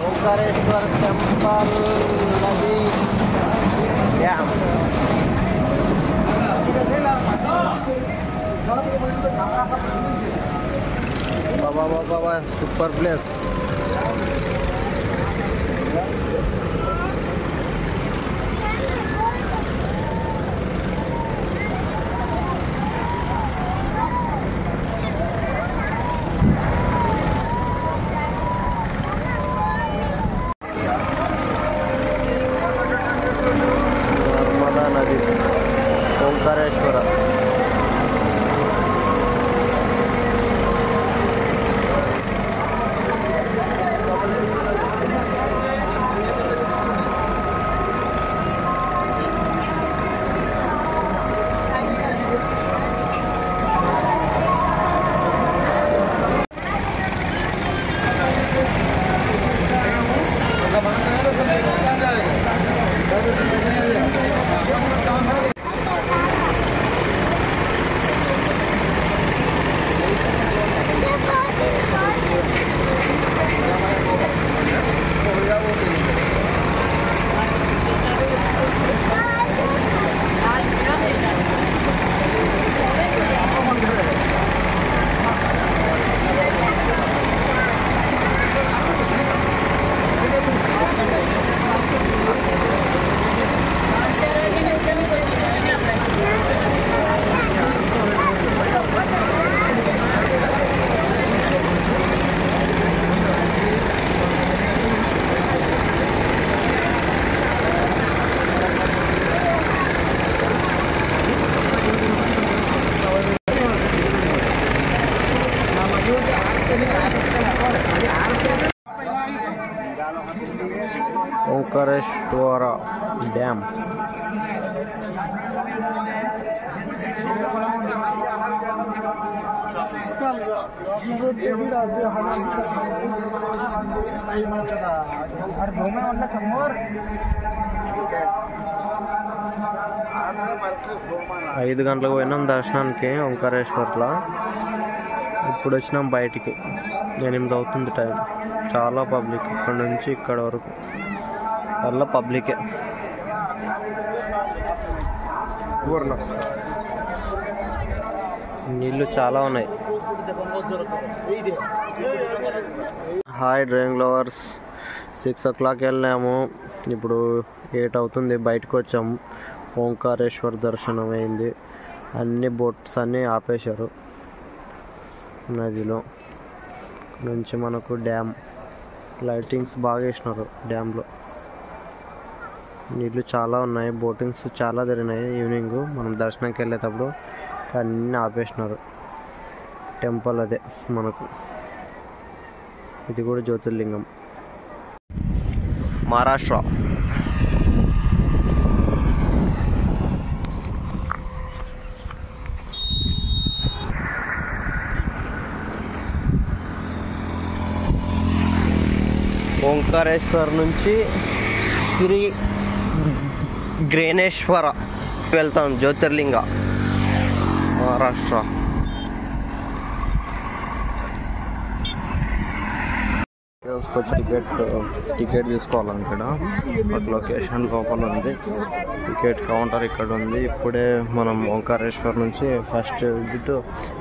Omkareshwar temple नदी dam बाबा बाबा super place Omkareshwar Omkareshwar dam ఐదు గంటలకు పోయినాం దర్శనానికి ఓంకారేశ్వర్లో. ఇప్పుడు వచ్చినాం బయటికి, 8 అవుతుంది టైం. చాలా పబ్లిక్ ఇక్కడ నుంచి ఇక్కడ వరకు అలా పబ్లికే. నీళ్ళు చాలా ఉన్నాయి. హాయ్ డ్రైవింగ్ లవర్స్, 6 o'clock వెళ్ళాము, ఇప్పుడు 8 అవుతుంది. బయటకు వచ్చాము, ఓంకారేశ్వర్ దర్శనం అయింది. అన్ని బోట్స్ అన్నీ ఆపేశారు నదిలో నుంచి. మనకు డ్యామ్ లైటింగ్స్ బాగా వేసినారు డ్యామ్లో. నీళ్ళు చాలా ఉన్నాయి, బోటింగ్స్ చాలా జరిగినాయి. ఈవినింగ్ మనం దర్శనంకి వెళ్ళేటప్పుడు అన్నీ ఆపేసినారు. టెంపుల్ అదే మనకు, ఇది కూడా జ్యోతిర్లింగం. మహారాష్ట్ర ఓంకారేశ్వర్ నుంచి శ్రీ గ్రేనేశ్వర వెళ్తాం, జ్యోతిర్లింగ, మహారాష్ట్ర. టికెట్ తీసుకోవాలని ఇక్కడ ఒక లొకేషన్ లోపల ఉంది. టికెట్ కౌంటర్ ఇక్కడ ఉంది. ఇప్పుడే మనం ఓంకారేశ్వర్ నుంచి ఫస్ట్ విజిట్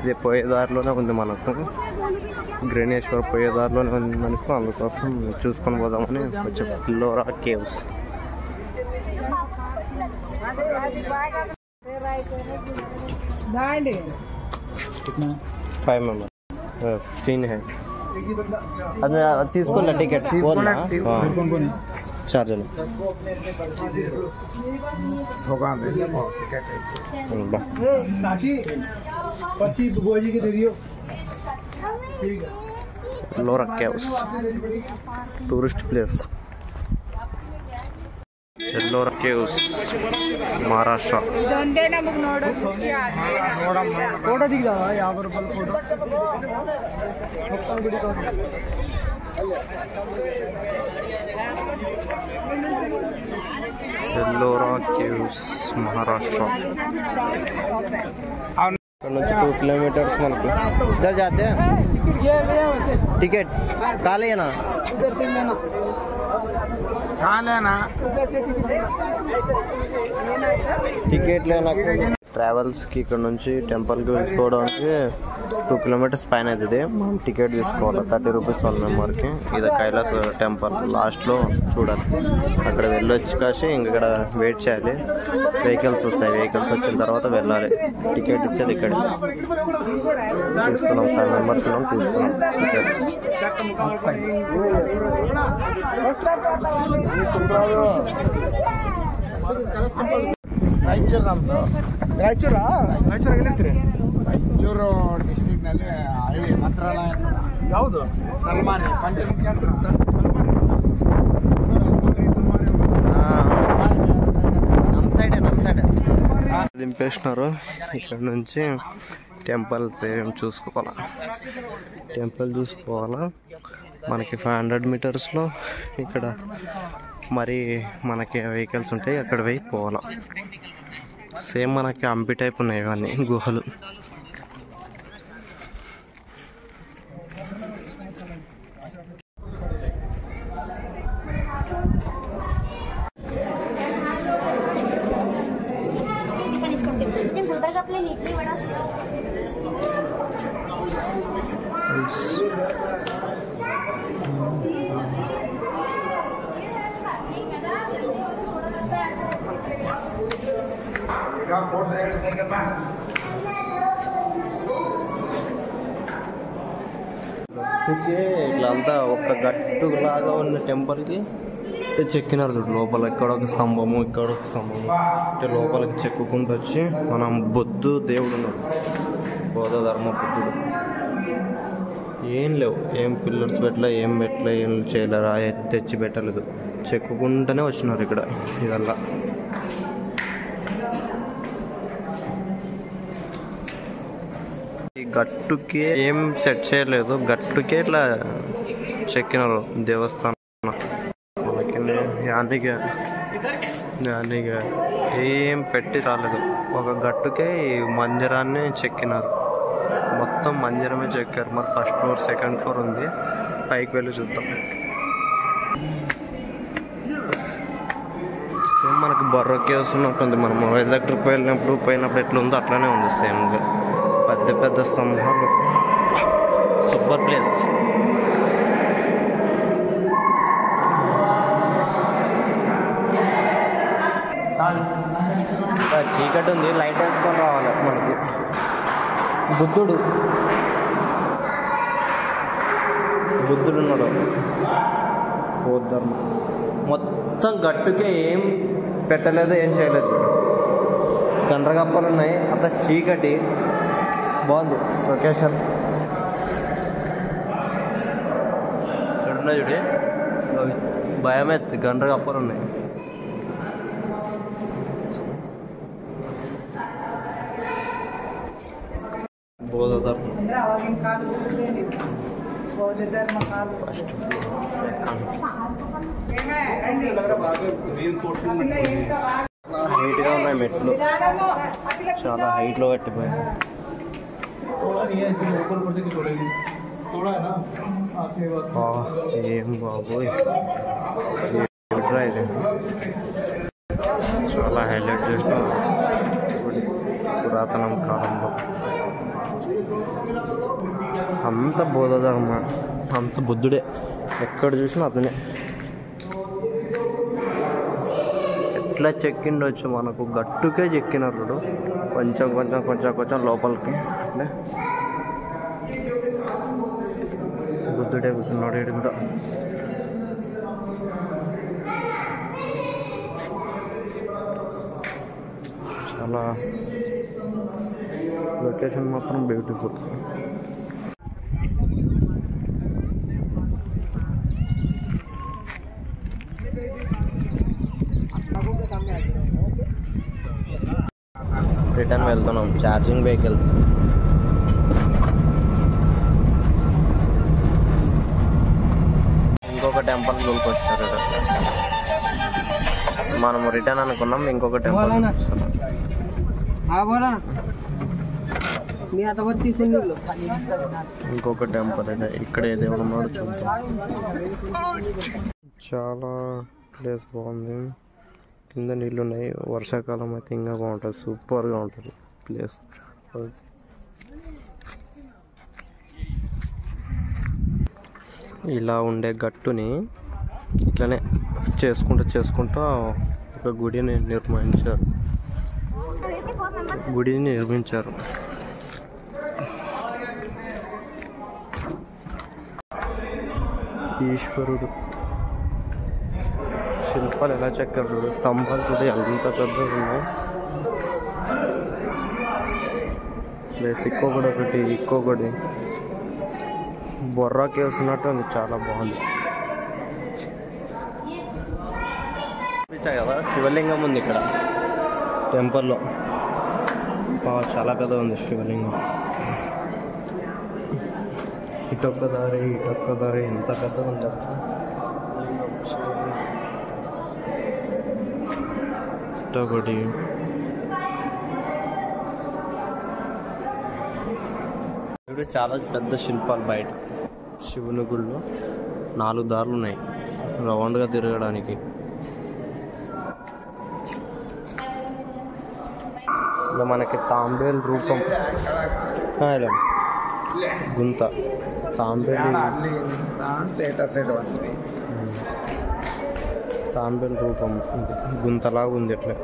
ఇది పోయేదారిలోనే ఉంది మనకు. గ్రేనేశ్వర్ పోయేదారిలోనే ఉంది మనకు. అందుకోసం చూసుకొని పోదామని వచ్చే పిల్లోరా కేవ్స్. फाइव मेंबर 15 है. అది తీసుకోలే ticket charger Ellora caves tourist place Ellora caves Maharashtra photo दिखा 50 रूपये photo Ellora caves Maharashtra 2 kilometres मन को इधर जाते हैं टिकट कहाँ लेना टिकट लेना ट्रैवल्स की ఇక్కడ నుంచి టెంపుల్ కి వెళ్ళిపోవడానికి 2 కిలోమీటర్స్ పైన అవుతుంది మనం టికెట్ తీసుకోవాలి 30 రూపీస్ 1 మెంబర్కి ఇది కైలాస్ టెంపుల్ లాస్ట్లో చూడాలి అక్కడ వెళ్ళొచ్చి కాసి ఇక్కడ వెయిట్ చేయాలి వెహికల్స్ వస్తాయి వెహికల్స్ వచ్చిన తర్వాత వెళ్ళాలి టికెట్ ఇచ్చేది ఇక్కడ తీసుకున్నాం 5 మెంబర్స్ తీసుకున్నాం టికెట్స్ ರಾಯಚೂರು ಡಿಸ್ಟ್ರಿಕ್ಟ್ ನಲ್ಲಿ ಹಳ್ಳಿ ಮಂತ್ರಾಲಯ ಯಾವುದು ನಮ್ಮ సైడ్ దింపేసినారు ఇక్కడ నుంచి టెంపుల్స్ ఏం చూసుకోవాలా టెంపుల్ చూసుకోవాలా మనకి 500 మీటర్స్లో ఇక్కడ మరి మనకి వెహికల్స్ ఉంటాయి అక్కడ పోయి పోవాలా సేమ్ మనకి హంపి టైప్ ఉన్నాయి ఇవన్నీ గుహలు ఇట్లంతా ఒక గట్టులాగా ఉన్న టెంపుల్కి చెక్కినారు చూడు లోపల ఇక్కడ ఒక స్తంభము ఇక్కడ ఒక స్తంభము అంటే లోపలికి చెక్కుకుంటూ వచ్చి మనం బుద్ధు దేవుడు ఉన్నాడు బౌద్ధ ధర్మ బుద్ధుడు ఏం లేవు ఏం పిల్లర్స్ పెట్టలే ఏం చేయలేరు తెచ్చి పెట్టలేదు చెక్కుకుంటూనే వచ్చినారు ఇక్కడ ఇదల్లా ఈ గట్టుకి ఏం సెట్ చేయలేదు గట్టుకే ఇట్లా చెక్కినారు దేవస్థానం యానిగా ఏం పెట్టి రాలేదు ఒక గట్టుకే ఈ మందిరాన్ని చెక్కినారు మొత్తం మందిరమే చెక్కారు మరి ఫస్ట్ ఫ్లోర్ సెకండ్ ఫ్లోర్ ఉంది పైకి వెళ్ళి చూద్దాం సేమ్ మనకి బొర్రా కేవ్స్ ఉన్నట్టుంది మనం వైజాగ్ ట్రిప్ పోయినప్పుడు ఎట్లా ఉందో అట్లానే ఉంది సేమ్గా పెద్ద పెద్ద స్తంభాలు సూపర్ ప్లేస్ చీకటి ఉంది లైట్ వేసుకొని రావాలి మనకి బుద్ధుడు ఉన్నాడు బౌద్ధ ధర్మం మొత్తం గట్టుకే ఏం పెట్టలేదు ఏం చేయలేదు గండ్రగప్పలు ఉన్నాయి అంత చీకటి బాగుంది లొకేషన్ ఇక్కడ ఉన్నాయి చూడే భయమేది గండ్రగప్పలు ఉన్నాయి బౌద్ధ ధర్మం ఫస్ట్ హైట్గా ఉన్నాయి మెట్లు చాలా హైట్లో కట్టిపోయాయి ఏం బాబోయ్ ఇది చాలా హైలైట్ చేసిన పురాతనం కాలంలో అంత బౌద్ధ ధర్మ అంత బుద్ధుడే ఎక్కడ చూసినా అతనే ఎట్లా చెక్కిండొచ్చు మనకు గట్టుకే చెక్కినారు కొంచెం కొంచెం కొంచెం కొంచెం లోపలికి అట్లే బుద్ధుడే కూర్చున్నాడు ఇటు కూడా చాలా లొకేషన్ మాత్రం బ్యూటిఫుల్. రిటర్న్ వెళ్తున్నాం, ఛార్జింగ్ వెహికల్స్. ఇంకొక టెంపుల్ లోకి వస్తారు. మనం రిటర్న్ అనుకున్నాం, ఇంకొక టెంపుల్ వస్తారు. ఇంకొక టెంపుల్ అంటే ఇక్కడ దేవుడు ఉన్నాడు చూద్దాం. చాలా ప్లేస్ బాగుంది, కింద నీళ్ళు ఉన్నాయి. వర్షాకాలం అయితే ఇంకా బాగుంటుంది, సూపర్గా ఉంటుంది ప్లేస్. ఇలా ఉండే గట్టుని ఇట్లనే చేసుకుంటూ ఒక గుడిని నిర్మించారు. ఈశ్వరుడు శిల్పాలు ఎలా చెక్కారు చూడు, స్తంభాలు కూడా ఎంత పెద్దగా ఉన్నాయి. ప్లస్ ఇంకొకటి బొర్రాకి వేస్తున్నట్టు ఉంది, చాలా బాగుంది. కదా శివలింగం ఉంది ఇక్కడ టెంపుల్లో, చాలా పెద్ద ఉంది శివలింగం. ఇటొక్క దారి ఎంత పెద్దగా ఉంది. ఒకటి చాలా పెద్ద శిల్పాలు బయట. శివుని గుడిలో 4 దారులు ఉన్నాయి రౌండ్గా తిరగడానికి. ఇలా మనకి తాంబేల్ రూపం, గుంత తాంబేల్ రూపం గుంతలాగా ఉంది. అట్లా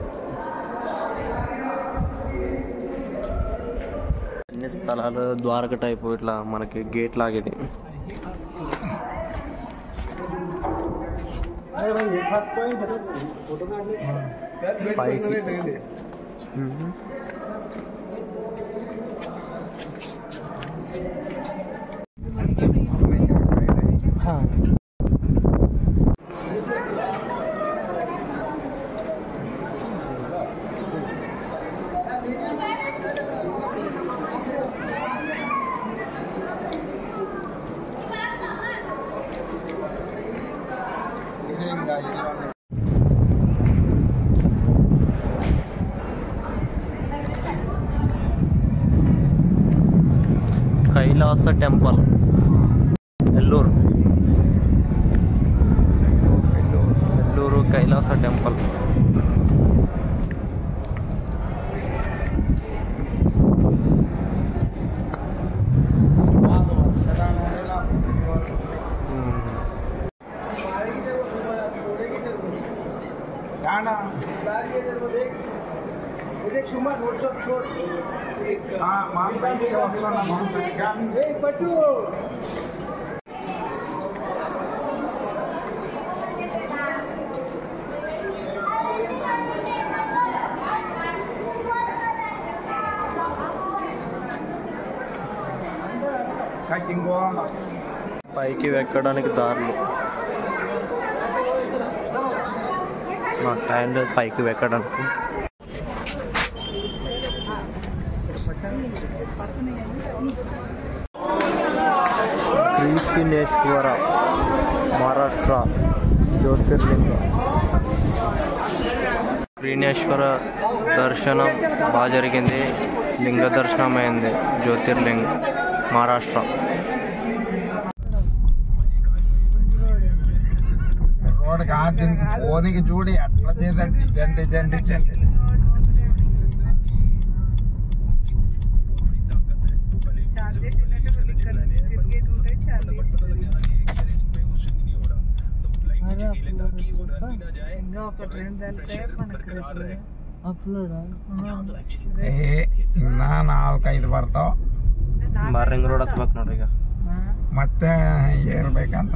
అన్ని స్థలాలు ద్వారక టైపు ఇట్లా మనకి గేట్ లాగేది. పైకి కైలాస టెంపుల్ ఎల్లూరు కైలాస టెంపుల్. పైకి ఎక్కడానికి దారులు, మా టైం లేదు పైకి ఎక్కడానికి. శ్రీశినేశ్వర మహారాష్ట్ర జ్యోతిర్లింగ. శ్రీనేశ్వర దర్శనం బాగా జరిగింది, లింగ దర్శనం అయింది. జ్యోతిర్లింగ మహారాష్ట్ర. రోడ్ కాదు దీనికి ఫోన్కి చూడి అట్లా చేద్దండి జంటి ಇನ್ನ 4-5 ಬರ್ತಾವ. ರಿಂಗ್ ರೋಡ್ ಹತ್ಬೇಕು ನೋಡಿ ಈಗ, ಮತ್ತೆ ಏರ್ಬೇಕಂತ.